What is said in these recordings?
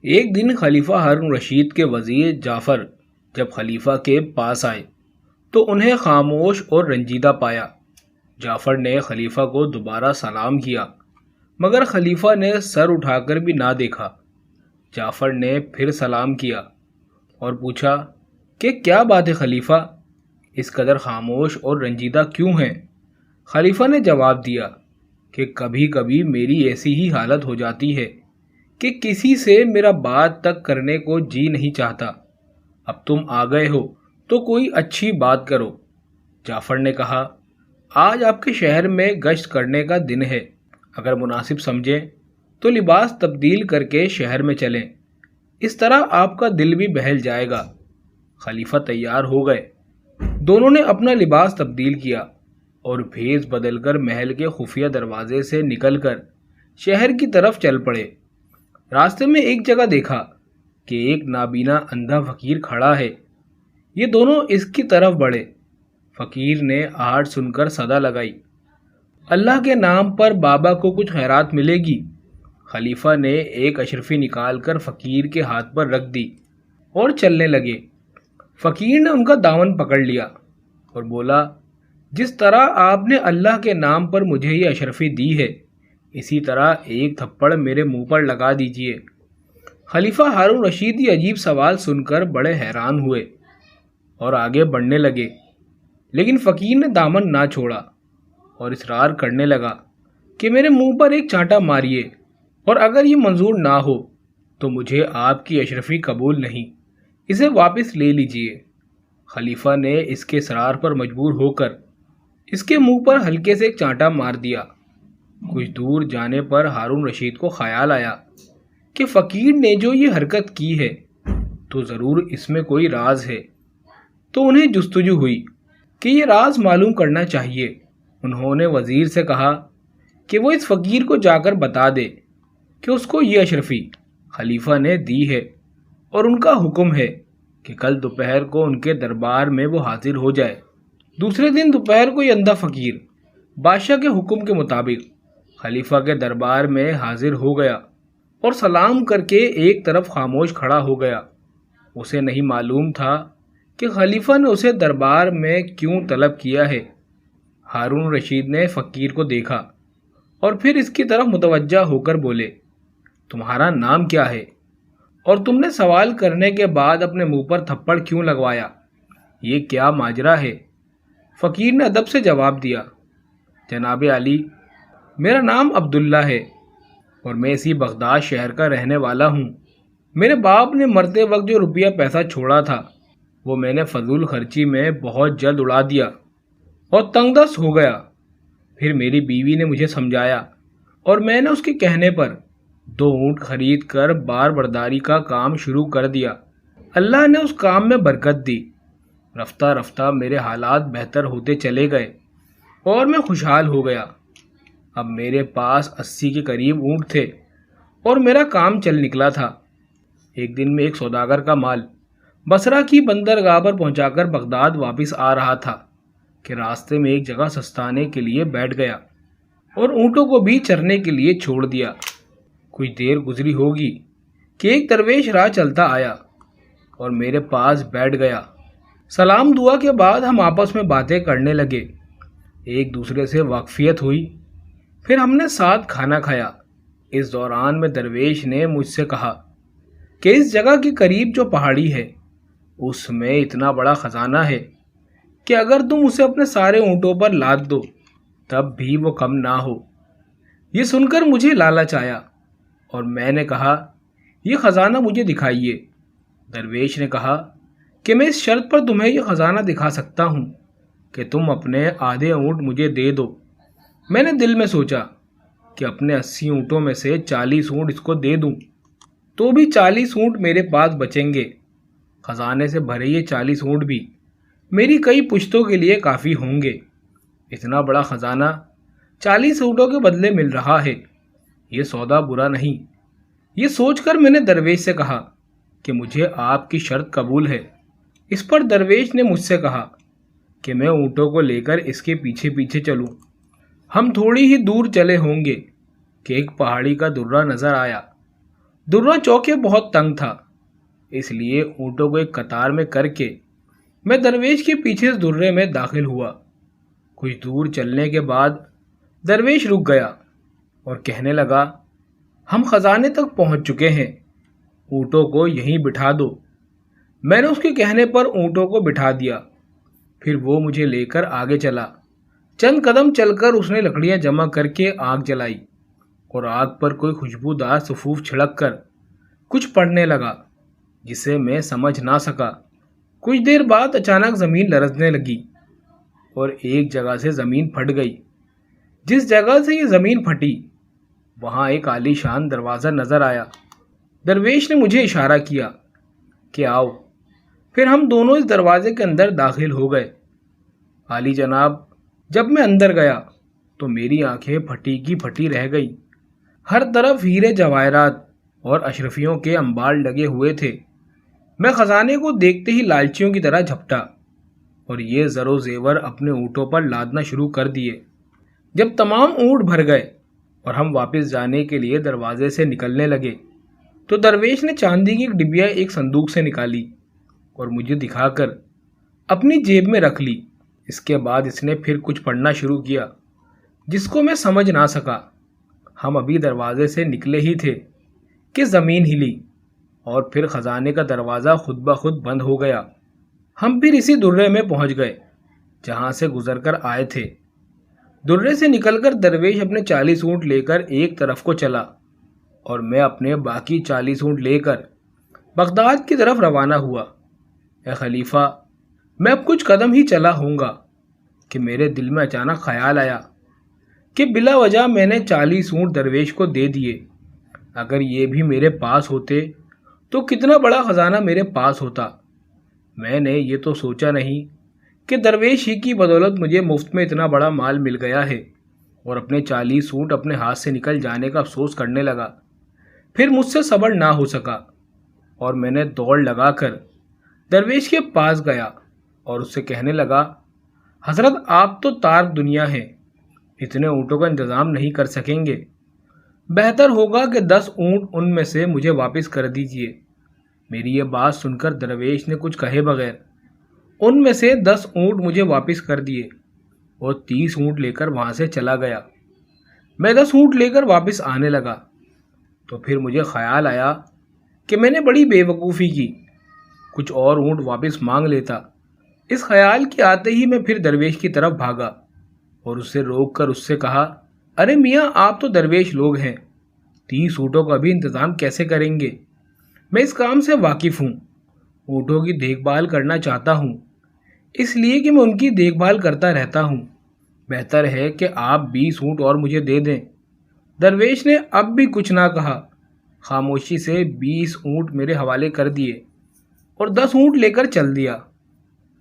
ایک دن خلیفہ ہارون رشید کے وزیر جعفر جب خلیفہ کے پاس آئے تو انہیں خاموش اور رنجیدہ پایا۔ جعفر نے خلیفہ کو دوبارہ سلام کیا مگر خلیفہ نے سر اٹھا کر بھی نہ دیکھا۔ جعفر نے پھر سلام کیا اور پوچھا کہ کیا بات ہے خلیفہ، اس قدر خاموش اور رنجیدہ کیوں ہیں؟ خلیفہ نے جواب دیا کہ کبھی کبھی میری ایسی ہی حالت ہو جاتی ہے کہ کسی سے میرا بات تک کرنے کو جی نہیں چاہتا۔ اب تم آ گئے ہو تو کوئی اچھی بات کرو۔ جعفر نے کہا آج آپ کے شہر میں گشت کرنے کا دن ہے، اگر مناسب سمجھیں تو لباس تبدیل کر کے شہر میں چلیں، اس طرح آپ کا دل بھی بہل جائے گا۔ خلیفہ تیار ہو گئے، دونوں نے اپنا لباس تبدیل کیا اور بھیس بدل کر محل کے خفیہ دروازے سے نکل کر شہر کی طرف چل پڑے۔ راستے میں ایک جگہ دیکھا کہ ایک نابینا اندھا فقیر کھڑا ہے۔ یہ دونوں اس کی طرف بڑھے۔ فقیر نے آہٹ سن کر صدا لگائی، اللہ کے نام پر بابا کو کچھ خیرات ملے گی؟ خلیفہ نے ایک اشرفی نکال کر فقیر کے ہاتھ پر رکھ دی اور چلنے لگے۔ فقیر نے ان کا دامن پکڑ لیا اور بولا جس طرح آپ نے اللہ کے نام پر مجھے یہ اشرفی دی ہے، اسی طرح ایک تھپڑ میرے منہ پر لگا دیجئے۔ خلیفہ ہارون رشید یہ عجیب سوال سن کر بڑے حیران ہوئے اور آگے بڑھنے لگے، لیکن فقیر نے دامن نہ چھوڑا اور اصرار کرنے لگا کہ میرے منہ پر ایک چانٹا ماریے، اور اگر یہ منظور نہ ہو تو مجھے آپ کی اشرفی قبول نہیں، اسے واپس لے لیجئے۔ خلیفہ نے اس کے اصرار پر مجبور ہو کر اس کے منہ پر ہلکے سے ایک چانٹا مار دیا۔ کچھ دور جانے پر ہارون رشید کو خیال آیا کہ فقیر نے جو یہ حرکت کی ہے تو ضرور اس میں کوئی راز ہے، تو انہیں جستجو ہوئی کہ یہ راز معلوم کرنا چاہیے۔ انہوں نے وزیر سے کہا کہ وہ اس فقیر کو جا کر بتا دے کہ اس کو یہ اشرفی خلیفہ نے دی ہے، اور ان کا حکم ہے کہ کل دوپہر کو ان کے دربار میں وہ حاضر ہو جائے۔ دوسرے دن دوپہر کو یہ اندھا فقیر بادشاہ کے حکم کے مطابق خلیفہ کے دربار میں حاضر ہو گیا اور سلام کر کے ایک طرف خاموش کھڑا ہو گیا۔ اسے نہیں معلوم تھا کہ خلیفہ نے اسے دربار میں کیوں طلب کیا ہے۔ ہارون رشید نے فقیر کو دیکھا اور پھر اس کی طرف متوجہ ہو کر بولے تمہارا نام کیا ہے، اور تم نے سوال کرنے کے بعد اپنے منہ پر تھپڑ کیوں لگوایا؟ یہ کیا ماجرا ہے؟ فقیر نے ادب سے جواب دیا جناب عالی، میرا نام عبداللہ ہے اور میں اسی بغداد شہر کا رہنے والا ہوں۔ میرے باپ نے مرتے وقت جو روپیہ پیسہ چھوڑا تھا وہ میں نے فضول خرچی میں بہت جلد اڑا دیا اور تنگ دست ہو گیا۔ پھر میری بیوی نے مجھے سمجھایا اور میں نے اس کے کہنے پر 2 اونٹ خرید کر بار برداری کا کام شروع کر دیا۔ اللہ نے اس کام میں برکت دی، رفتہ رفتہ میرے حالات بہتر ہوتے چلے گئے اور میں خوشحال ہو گیا۔ اب میرے پاس 80 کے قریب اونٹ تھے اور میرا کام چل نکلا تھا۔ ایک دن میں ایک سوداگر کا مال بصرہ کی بندرگاہ پر پہنچا کر بغداد واپس آ رہا تھا کہ راستے میں ایک جگہ سستانے کے لیے بیٹھ گیا اور اونٹوں کو بھی چرنے کے لیے چھوڑ دیا۔ کچھ دیر گزری ہوگی کہ ایک درویش راہ چلتا آیا اور میرے پاس بیٹھ گیا۔ سلام دعا کے بعد ہم آپس میں باتیں کرنے لگے، ایک دوسرے سے واقفیت ہوئی، پھر ہم نے ساتھ کھانا کھایا۔ اس دوران میں درویش نے مجھ سے کہا کہ اس جگہ کے قریب جو پہاڑی ہے اس میں اتنا بڑا خزانہ ہے کہ اگر تم اسے اپنے سارے اونٹوں پر لاد دو تب بھی وہ کم نہ ہو۔ یہ سن کر مجھے لالچ آیا اور میں نے کہا یہ خزانہ مجھے دکھائیے۔ درویش نے کہا کہ میں اس شرط پر تمہیں یہ خزانہ دکھا سکتا ہوں کہ تم اپنے آدھے اونٹ مجھے دے دو۔ میں نے دل میں سوچا کہ اپنے 80 اونٹوں میں سے 40 اونٹ اس کو دے دوں تو بھی 40 اونٹ میرے پاس بچیں گے۔ خزانے سے بھرے یہ 40 اونٹ بھی میری کئی پشتوں کے لیے کافی ہوں گے۔ اتنا بڑا خزانہ 40 اونٹوں کے بدلے مل رہا ہے، یہ سودا برا نہیں۔ یہ سوچ کر میں نے درویش سے کہا کہ مجھے آپ کی شرط قبول ہے۔ اس پر درویش نے مجھ سے کہا کہ میں اونٹوں کو لے کر اس کے پیچھے پیچھے چلوں۔ ہم تھوڑی ہی دور چلے ہوں گے کہ ایک پہاڑی کا درہ نظر آیا درہ چوکے بہت تنگ تھا، اس لیے اونٹوں کو ایک قطار میں کر کے میں درویش کے پیچھے سے درے میں داخل ہوا۔ کچھ دور چلنے کے بعد درویش رک گیا اور کہنے لگا، ہم خزانے تک پہنچ چکے ہیں، اونٹوں کو یہیں بٹھا دو۔ میں نے اس کے کہنے پر اونٹوں کو بٹھا دیا، پھر وہ مجھے لے کر آگے چلا۔ چند قدم چل کر اس نے لکڑیاں جمع کر کے آگ جلائی اور آگ پر کوئی خوشبودار سفوف چھڑک کر کچھ پڑھنے لگا جسے میں سمجھ نہ سکا۔ کچھ دیر بعد اچانک زمین لرزنے لگی اور ایک جگہ سے زمین پھٹ گئی۔ جس جگہ سے یہ زمین پھٹی وہاں ایک عالی شان دروازہ نظر آیا۔ درویش نے مجھے اشارہ کیا کہ آؤ، پھر ہم دونوں اس دروازے کے اندر داخل ہو گئے۔ عالی جناب، جب میں اندر گیا تو میری آنکھیں پھٹی کی پھٹی رہ گئیں۔ ہر طرف ہیرے جواہرات اور اشرفیوں کے انبار لگے ہوئے تھے۔ میں خزانے کو دیکھتے ہی لالچیوں کی طرح جھپٹا اور یہ زر و زیور اپنے اونٹوں پر لادنا شروع کر دیے۔ جب تمام اونٹ بھر گئے اور ہم واپس جانے کے لیے دروازے سے نکلنے لگے تو درویش نے چاندی کی ایک ڈبیا ایک صندوق سے نکالی اور مجھے دکھا کر اپنی جیب میں رکھ لی۔ اس کے بعد اس نے پھر کچھ پڑھنا شروع کیا جس کو میں سمجھ نہ سکا۔ ہم ابھی دروازے سے نکلے ہی تھے کہ زمین ہلی اور پھر خزانے کا دروازہ خود بخود بند ہو گیا۔ ہم پھر اسی درے میں پہنچ گئے جہاں سے گزر کر آئے تھے۔ درے سے نکل کر درویش اپنے 40 اونٹ لے کر ایک طرف کو چلا اور میں اپنے باقی 40 اونٹ لے کر بغداد کی طرف روانہ ہوا۔ اے خلیفہ، میں اب کچھ قدم ہی چلا ہوں گا کہ میرے دل میں اچانک خیال آیا کہ بلا وجہ میں نے 40 اونٹ درویش کو دے دیے۔ اگر یہ بھی میرے پاس ہوتے تو کتنا بڑا خزانہ میرے پاس ہوتا۔ میں نے یہ تو سوچا نہیں کہ درویش ہی کی بدولت مجھے مفت میں اتنا بڑا مال مل گیا ہے، اور اپنے 40 اونٹ اپنے ہاتھ سے نکل جانے کا افسوس کرنے لگا۔ پھر مجھ سے صبر نہ ہو سکا اور میں نے دوڑ لگا کر درویش کے پاس گیا اور اس سے کہنے لگا، حضرت آپ تو تارک دنیا ہیں، اتنے اونٹوں کا انتظام نہیں کر سکیں گے، بہتر ہوگا کہ 10 اونٹ ان میں سے مجھے واپس کر دیجئے۔ میری یہ بات سن کر درویش نے کچھ کہے بغیر ان میں سے 10 اونٹ مجھے واپس کر دیے اور 30 اونٹ لے کر وہاں سے چلا گیا۔ میں 10 اونٹ لے کر واپس آنے لگا تو پھر مجھے خیال آیا کہ میں نے بڑی بے وقوفی کی، کچھ اور اونٹ واپس مانگ لیتا۔ اس خیال کے آتے ہی میں پھر درویش کی طرف بھاگا اور اسے روک کر اس سے کہا، ارے میاں، آپ تو درویش لوگ ہیں، 30 اونٹوں کا بھی انتظام کیسے کریں گے؟ میں اس کام سے واقف ہوں، اونٹوں کی دیکھ بھال کرنا چاہتا ہوں، اس لیے کہ میں ان کی دیکھ بھال کرتا رہتا ہوں، بہتر ہے کہ آپ 20 اونٹ اور مجھے دے دیں۔ درویش نے اب بھی کچھ نہ کہا، خاموشی سے 20 اونٹ میرے حوالے کر دیے اور 10 اونٹ لے کر چل دیا۔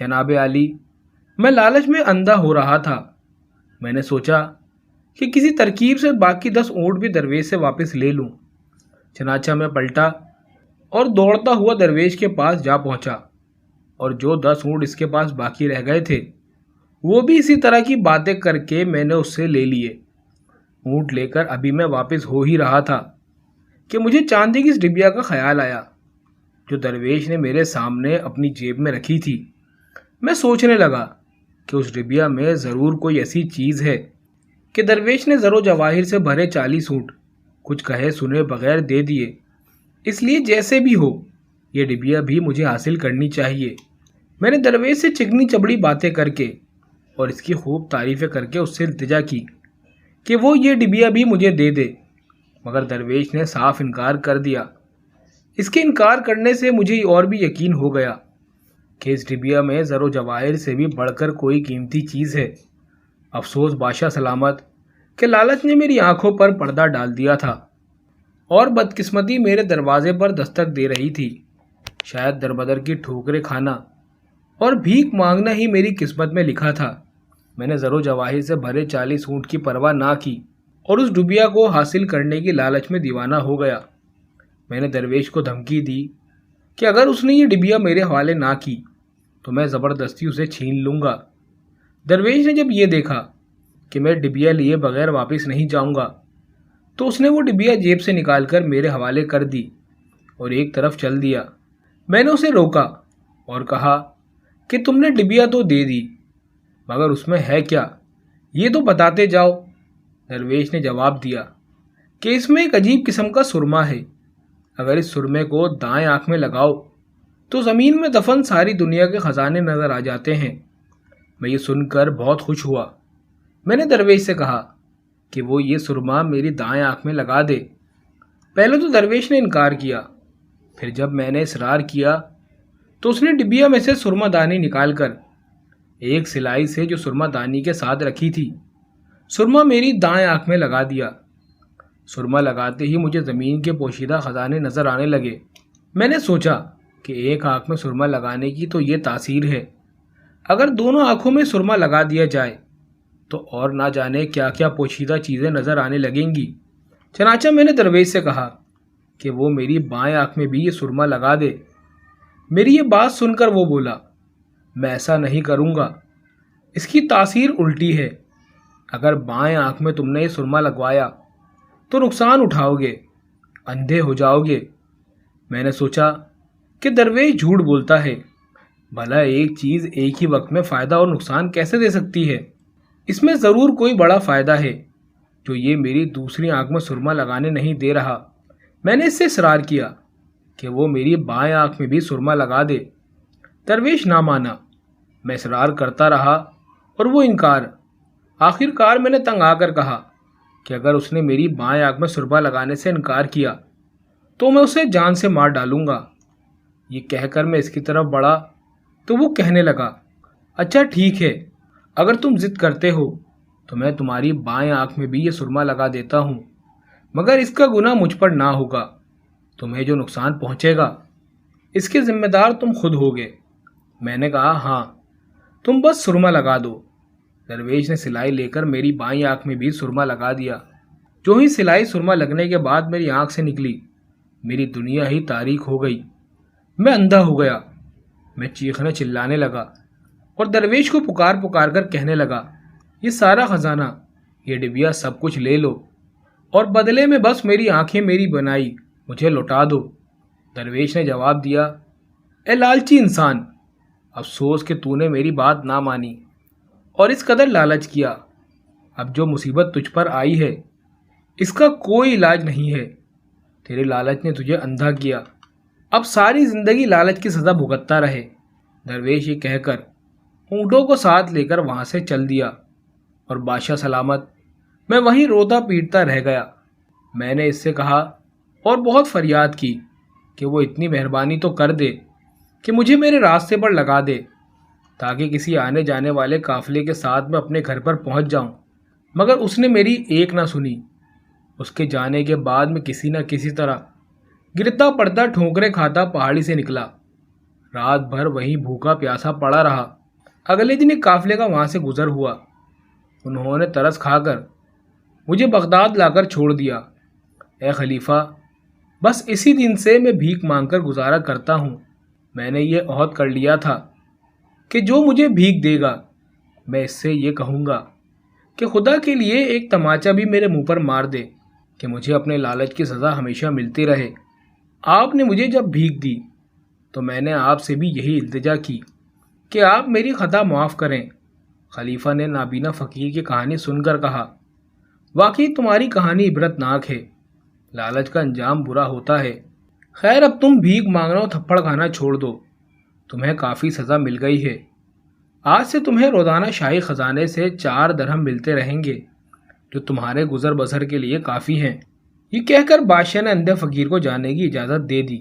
جناب عالی، میں لالچ میں اندھا ہو رہا تھا۔ میں نے سوچا کہ کسی ترکیب سے باقی 10 اونٹ بھی درویش سے واپس لے لوں۔ چنانچہ میں پلٹا اور دوڑتا ہوا درویش کے پاس جا پہنچا، اور جو 10 اونٹ اس کے پاس باقی رہ گئے تھے وہ بھی اسی طرح کی باتیں کر کے میں نے اس سے لے لیے۔ اونٹ لے کر ابھی میں واپس ہو ہی رہا تھا کہ مجھے چاندی کی اس ڈبیا کا خیال آیا جو درویش نے میرے سامنے اپنی جیب میں رکھی تھی۔ میں سوچنے لگا کہ اس ڈبیا میں ضرور کوئی ایسی چیز ہے کہ درویش نے زر و جواہر سے بھرے 40 اونٹ کچھ کہے سنے بغیر دے دیے، اس لیے جیسے بھی ہو یہ ڈبیا بھی مجھے حاصل کرنی چاہیے۔ میں نے درویش سے چکنی چبڑی باتیں کر کے اور اس کی خوب تعریفیں کر کے اس سے التجا کی کہ وہ یہ ڈبیا بھی مجھے دے دے، مگر درویش نے صاف انکار کر دیا۔ اس کے انکار کرنے سے مجھے اور بھی یقین ہو گیا کہ اس ڈبیا میں زر و جواہر سے بھی بڑھ کر کوئی قیمتی چیز ہے۔ افسوس بادشاہ سلامت کہ لالچ نے میری آنکھوں پر پردہ ڈال دیا تھا اور بدقسمتی میرے دروازے پر دستک دے رہی تھی۔ شاید دربدر کی ٹھوکریں کھانا اور بھیک مانگنا ہی میری قسمت میں لکھا تھا۔ میں نے زر و جواہر سے بھرے 40 اونٹ کی پرواہ نہ کی اور اس ڈبیا کو حاصل کرنے کی لالچ میں دیوانہ ہو گیا۔ میں نے درویش کو دھمکی دی کہ اگر اس نے یہ ڈبیا میرے حوالے نہ کی تو میں زبردستی اسے چھین لوں گا۔ درویش نے جب یہ دیکھا کہ میں ڈبیا لیے بغیر واپس نہیں جاؤں گا تو اس نے وہ ڈبیا جیب سے نکال کر میرے حوالے کر دی اور ایک طرف چل دیا۔ میں نے اسے روکا اور کہا کہ تم نے ڈبیا تو دے دی، مگر اس میں ہے کیا یہ تو بتاتے جاؤ۔ درویش نے جواب دیا کہ اس میں ایک عجیب قسم کا سرما ہے، اگر اس سرمے کو دائیں آنکھ میں لگاؤ تو زمین میں دفن ساری دنیا کے خزانے نظر آ جاتے ہیں۔ میں یہ سن کر بہت خوش ہوا۔ میں نے درویش سے کہا کہ وہ یہ سرما میری دائیں آنکھ میں لگا دے۔ پہلے تو درویش نے انکار کیا، پھر جب میں نے اصرار کیا تو اس نے ڈبیا میں سے سرما دانی نکال کر ایک سلائی سے جو سرما دانی کے ساتھ رکھی تھی، سرما میری دائیں آنکھ میں لگا دیا۔ سرما لگاتے ہی مجھے زمین کے پوشیدہ خزانے نظر آنے لگے۔ میں نے سوچا کہ ایک آنکھ میں سرما لگانے کی تو یہ تاثیر ہے، اگر دونوں آنکھوں میں سرما لگا دیا جائے تو اور نہ جانے کیا کیا پوشیدہ چیزیں نظر آنے لگیں گی۔ چنانچہ میں نے درویش سے کہا کہ وہ میری بائیں آنکھ میں بھی یہ سرما لگا دے۔ میری یہ بات سن کر وہ بولا، میں ایسا نہیں کروں گا، اس کی تاثیر الٹی ہے، اگر بائیں آنکھ میں تم نے یہ سرما لگوایا تو نقصان اٹھاؤ گے، اندھے ہو جاؤ گے۔ میں نے سوچا کہ درویش جھوٹ بولتا ہے، بھلا ایک چیز ایک ہی وقت میں فائدہ اور نقصان کیسے دے سکتی ہے؟ اس میں ضرور کوئی بڑا فائدہ ہے جو یہ میری دوسری آنکھ میں سرما لگانے نہیں دے رہا۔ میں نے اس سے اصرار کیا کہ وہ میری بائیں آنکھ میں بھی سرما لگا دے۔ درویش نہ مانا، میں اصرار کرتا رہا اور وہ انکار۔ آخر کار میں نے تنگ آ کر کہا کہ اگر اس نے میری بائیں آنکھ میں سرما لگانے سے انکار کیا تو میں اسے جان سے مار ڈالوں گا۔ یہ کہہ کر میں اس کی طرف بڑھا تو وہ کہنے لگا، اچھا ٹھیک ہے، اگر تم ضد کرتے ہو تو میں تمہاری بائیں آنکھ میں بھی یہ سرما لگا دیتا ہوں، مگر اس کا گناہ مجھ پر نہ ہوگا، تمہیں جو نقصان پہنچے گا اس کے ذمہ دار تم خود ہوگے۔ میں نے کہا ہاں، تم بس سرما لگا دو۔ درویش نے سلائی لے کر میری بائیں آنکھ میں بھی سرما لگا دیا۔ جو ہی سلائی سرما لگنے کے بعد میری آنکھ سے نکلی، میری دنیا ہی تاریک ہو گئی، میں اندھا ہو گیا۔ میں چیخنے چلانے لگا اور درویش کو پکار پکار کر کہنے لگا، یہ سارا خزانہ، یہ ڈبیا سب کچھ لے لو اور بدلے میں بس میری آنکھیں میری بنائی مجھے لوٹا دو۔ درویش نے جواب دیا، اے لالچی انسان، افسوس کہ تو نے میری بات نہ مانی اور اس قدر لالچ کیا۔ اب جو مصیبت تجھ پر آئی ہے اس کا کوئی علاج نہیں ہے، تیرے لالچ نے تجھے اندھا کیا، اب ساری زندگی لالچ کی سزا بھگتتا رہے۔ درویش یہ کہہ کر اونٹوں کو ساتھ لے کر وہاں سے چل دیا اور بادشاہ سلامت میں وہیں روتا پیٹتا رہ گیا۔ میں نے اس سے کہا اور بہت فریاد کی کہ وہ اتنی مہربانی تو کر دے کہ مجھے میرے راستے پر لگا دے تاکہ کسی آنے جانے والے قافلے کے ساتھ میں اپنے گھر پر پہنچ جاؤں، مگر اس نے میری ایک نہ سنی۔ اس کے جانے کے بعد میں کسی نہ کسی طرح گرتا پڑتا ٹھوکریں کھاتا پہاڑی سے نکلا، رات بھر وہیں بھوکا پیاسا پڑا رہا۔ اگلے دن ایک قافلے کا وہاں سے گزر ہوا، انہوں نے ترس کھا کر مجھے بغداد لا کر چھوڑ دیا۔ اے خلیفہ، بس اسی دن سے میں بھیک مانگ کر گزارا کرتا ہوں۔ میں نے یہ عہد کر لیا تھا کہ جو مجھے بھیک دے گا میں اس سے یہ کہوں گا کہ خدا کے لیے ایک تماچا بھی میرے منہ پر مار دے کہ مجھے اپنے لالچ کی سزا ہمیشہ ملتی رہے۔ آپ نے مجھے جب بھیک دی تو میں نے آپ سے بھی یہی التجا کی کہ آپ میری خطا معاف کریں۔ خلیفہ نے نابینا فقیر کی کہانی سن کر کہا، واقعی تمہاری کہانی عبرت ناک ہے، لالچ کا انجام برا ہوتا ہے۔ خیر اب تم بھیک مانگنا اور تھپڑ کھانا چھوڑ دو، تمہیں کافی سزا مل گئی ہے۔ آج سے تمہیں روزانہ شاہی خزانے سے 4 درہم ملتے رہیں گے جو تمہارے گزر بسر کے لیے کافی ہیں۔ یہ کہہ کر بادشاہ نے اندھے فقیر کو جانے کی اجازت دے دی۔